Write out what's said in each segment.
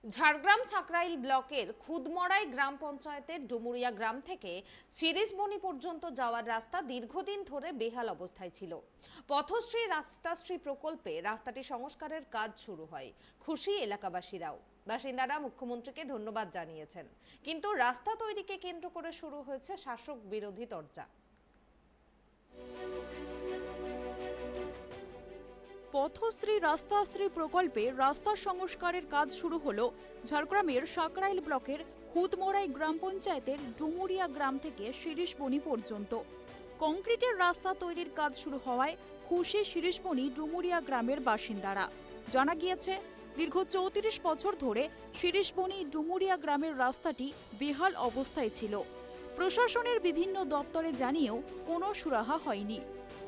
ঝাড়গ্রাম সাকরাইল ব্লকের খুদমড়াই গ্রাম পঞ্চায়েতের ডুমুরিয়া গ্রাম থেকে শিরিষবনি পর্যন্ত যাওয়ার রাস্তা দীর্ঘদিন ধরে বেহাল অবস্থায় ছিল। পথশ্রী রাস্তাশ্রী প্রকল্পে রাস্তাটি সংস্কারের কাজ শুরু হয়। খুশি এলাকাবাসীরাও। বাসিন্দারা মুখ্যমন্ত্রীকে ধন্যবাদ জানিয়েছেন, কিন্তু রাস্তা তৈরিকে কেন্দ্র করে শুরু হয়েছে শাসক বিরোধী তরজা। পথশ্রী রাস্তাশ্রী প্রকল্পে রাস্তা সংস্কারের কাজ শুরু হলো ঝাড়গ্রামের সাকরাইল ব্লকের খুদমড়াই গ্রাম পঞ্চায়েতের ডুমুরিয়া গ্রাম থেকে শিরিষবনি পর্যন্ত। কংক্রিটের রাস্তা তৈরির কাজ শুরু হওয়ায় খুশি শিরিষবনি ডুমুরিয়া গ্রামের বাসিন্দারা। জানা গিয়েছে, দীর্ঘ 34 বছর ধরে শিরিষবনি ডুমুরিয়া গ্রামের রাস্তাটি বেহাল অবস্থায় ছিল। প্রশাসনের বিভিন্ন দপ্তরে জানিয়েও কোনো সুরাহা হয়নি।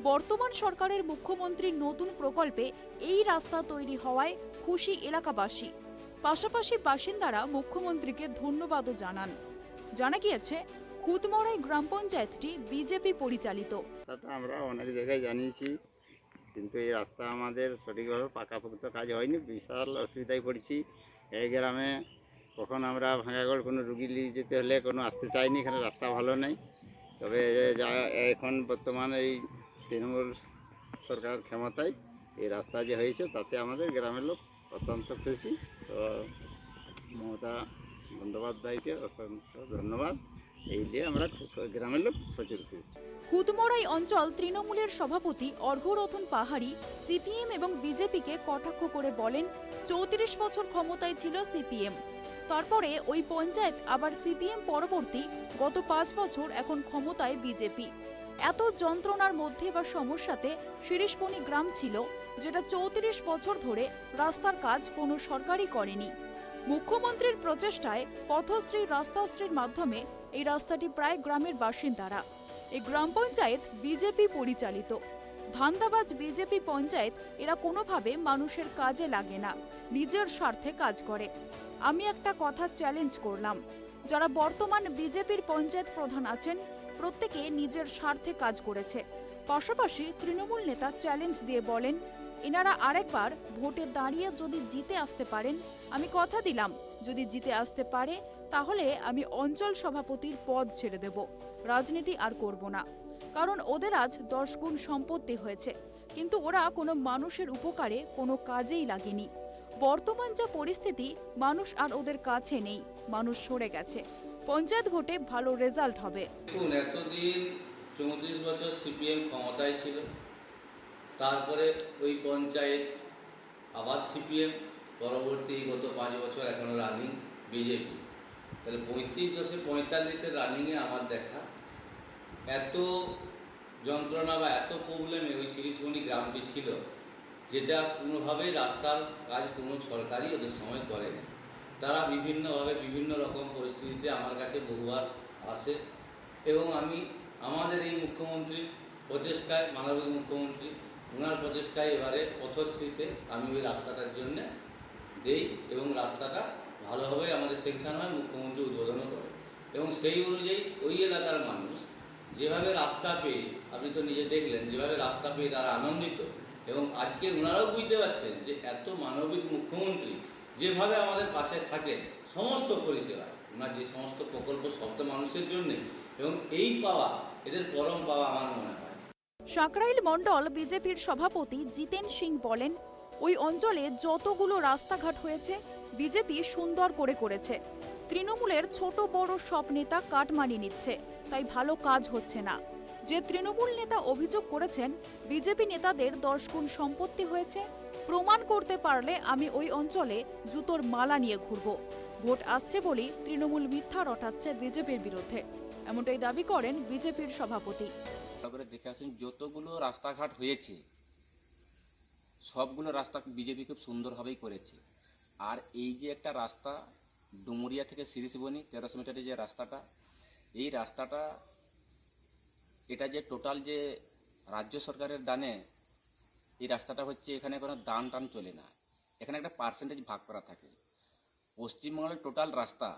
বর্তমান সরকারের মুখ্যমন্ত্রীর নতুন প্রকল্পে এই রাস্তা তৈরি হওয়ায় খুশি এলাকাবাসী। পাশাপাশি বাসিন্দারা মুখ্যমন্ত্রীকে ধন্যবাদও জানান। জানা গিয়েছে, খুদমড়াই গ্রাম পঞ্চায়েতটি বিজেপি পরিচালিত। আমরা অনেক জায়গায় জানিয়েছি, কিন্তু এই রাস্তা আমাদের সঠিকভাবে পাকাপোক্ত কাজ হয়নি। বিশাল অসুবিধায় পড়ছি। এই গ্রামে কখন আমরা ভাঙাগড় কোনো রুগী নিয়ে যেতে হলে কোনো আসতে চাইনি, এখানে রাস্তা ভালো নেই। তবে যা এখন বর্তমানে এই তৃণমূল সরকার ক্ষমতায় এই রাস্তা যে হয়েছে, তাতে আমাদের গ্রামের লোক অত্যন্ত খুশি। তো মমতা বন্দ্যোপাধ্যায়কে অসংখ্য ধন্যবাদ। এই নিয়ে আমরা গ্রামের লোক প্রচুর খুশি। খুদমড়াই অঞ্চল তৃণমূলের সভাপতি অর্ঘ্যরতন পাহাড়ি সিপিএম এবং বিজেপিকে কটাক্ষ করে বলেন, 34 বছর ক্ষমতায় ছিল সিপিএম, তারপরে ওই পঞ্চায়েত আবার সিপিএম পরবর্তী গত 5 বছর এখন ক্ষমতায় বিজেপি। এত যন্ত্রণার মধ্যে বা সমস্যাতে শিরিষবনি গ্রাম ছিল, যেটা 34 বছর ধরে রাস্তার কাজ কোনো সরকারই করেনি। মুখ্যমন্ত্রীর প্রচেষ্টায় পথশ্রী রাস্তাশ্রীর মাধ্যমে এই রাস্তাটি প্রায় গ্রামের বাসিন্দারা। এই গ্রাম পঞ্চায়েত বিজেপি পরিচালিত। ধান্দাবাজ বিজেপি পঞ্চায়েত, এরা কোনোভাবে মানুষের কাজে লাগে না, নিজের স্বার্থে কাজ করে। আমি একটা কথা চ্যালেঞ্জ করলাম, যারা বর্তমান বিজেপির পঞ্চায়েত প্রধান আছেন, প্রত্যেকে নিজের স্বার্থে কাজ করেছে। পাশাপাশি তৃণমূল নেতা চ্যালেঞ্জ দিয়ে বলেন, এনারা আরেকবার ভোটে দাঁড়িয়ে যদি জিতে আসতে পারেন, আমি কথা দিলাম, যদি জিতে আসতে পারে তাহলে আমি অঞ্চল সভাপতির পদ ছেড়ে দেব, রাজনীতি আর করব না। কারণ ওদের আজ 10 গুণ সম্পত্তি হয়েছে, কিন্তু ওরা কোনো মানুষের উপকারে কোনো কাজেই লাগেনি। বর্তমান যা পরিস্থিতি, মানুষ আর ওদের কাছে নেই, মানুষ সরে গেছে। পঞ্চায়েত ভোটে ভালো রেজাল্ট হবে। দেখুন, এতদিন 34 বছর সিপিএম ক্ষমতায় ছিল, তারপরে ওই পঞ্চায়েত আবার সিপিএম, পরবর্তী গত 5 বছর এখনও রানিং বিজেপি। তাহলে 35-45 রানিংয়ে আমার দেখা এত যন্ত্রণা বা এত প্রবলেমে ওই শিরিষবনি গ্রামটি ছিল, যেটা কোনোভাবেই রাস্তার কাজ কোনো সরকারই ওদের সময় করেনি। তারা বিভিন্নভাবে বিভিন্ন রকম পরিস্থিতিতে আমার কাছে বহুবার আসে, এবং আমি আমাদের এই মুখ্যমন্ত্রীর প্রচেষ্টায়, মাননীয় মুখ্যমন্ত্রী ওনার প্রচেষ্টায় এবারে পথশ্রীতে আমি ওই রাস্তাটার জন্য দেই, এবং রাস্তাটা ভালোভাবে আমাদের সেকশন হয়, মুখ্যমন্ত্রী উদ্বোধনও করে। এবং সেই অনুযায়ী ওই এলাকার মানুষ যেভাবে রাস্তা পেয়ে, আপনি তো নিজে দেখলেন, যেভাবে রাস্তা পেয়ে তারা আনন্দিত। এবং আজকে ওনারাও বুঝতে পারছেন যে এত মানবিক মুখ্যমন্ত্রী যেভাবে আমাদের পাশে থাকেন সমস্ত পরিষেবায়, ওনার যে সমস্ত প্রকল্প শব্দ মানুষের জন্যে, এবং এই পাওয়া এদের পরম পাওয়া আমার মনে হয়। সাকরাইল মণ্ডল বিজেপির সভাপতি জিতেন সিং বলেন, ওই অঞ্চলে যতগুলো রাস্তাঘাট হয়েছে বিজেপি সুন্দর করে করেছে। তৃণমূলের ছোট বড় সব নেতা কাটমানি নিচ্ছে, তাই ভালো কাজ হচ্ছে না। যে তৃণমূল নেতা অভিযোগ করেছেন বিজেপি নেতাদের 10 গুণ সম্পত্তি হয়েছে, প্রমাণ করতে পারলে আমি ওই অঞ্চলে জুতোর মালা নিয়ে ঘুরব। ভোট আসছে বলেই তৃণমূল মিথ্যা রটাচ্ছে বিজেপির বিরুদ্ধে, এমনটাই দাবি করেন বিজেপির সভাপতি। করে দেখে আসুন, যতগুলো রাস্তাঘাট হয়েছে সবগুলো রাস্তা বিজেপি খুব সুন্দরভাবেই করেছে। আর এই যে একটা রাস্তা ডুমুরিয়া থেকে শিরিষবনি 1300 মিটারের যে রাস্তাটা, এই রাস্তাটা এটা যে টোটাল যে রাজ্য সরকারের দানে এই রাস্তাটা হচ্ছে, এখানে কোনো দান টান চলে না, এখানে একটা পার্সেন্টেজ ভাগ করা থাকে। পশ্চিমবঙ্গের টোটাল রাস্তা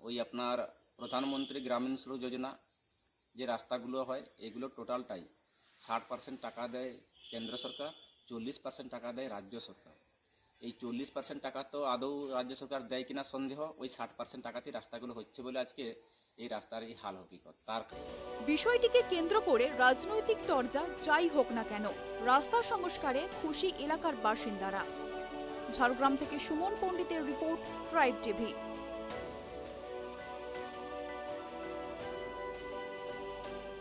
ওই আপনার প্রধানমন্ত্রী গ্রামীণ সড়ক যোজনা যে রাস্তাগুলো হয়, এগুলো টোটালটাই 60% টাকা দেয় কেন্দ্র সরকার, 40% টাকা দেয় রাজ্য সরকার। এই 40% টাকা তো আদৌ রাজ্য সরকার দেয় কিনা সন্দেহ, ওই 60% টাকাতেই রাস্তাগুলো হচ্ছে বলে আজকে এই রাস্তার এই হাল হকিকত। তার বিষয়টিকে কেন্দ্র করে রাজনৈতিক তরজা যাই হোক না কেন, রাস্তা সংস্কারে খুশি এলাকার বাসিন্দারা। ঝাড়গ্রাম থেকে সুমন পণ্ডিতের রিপোর্ট, ট্রাইব টিভি।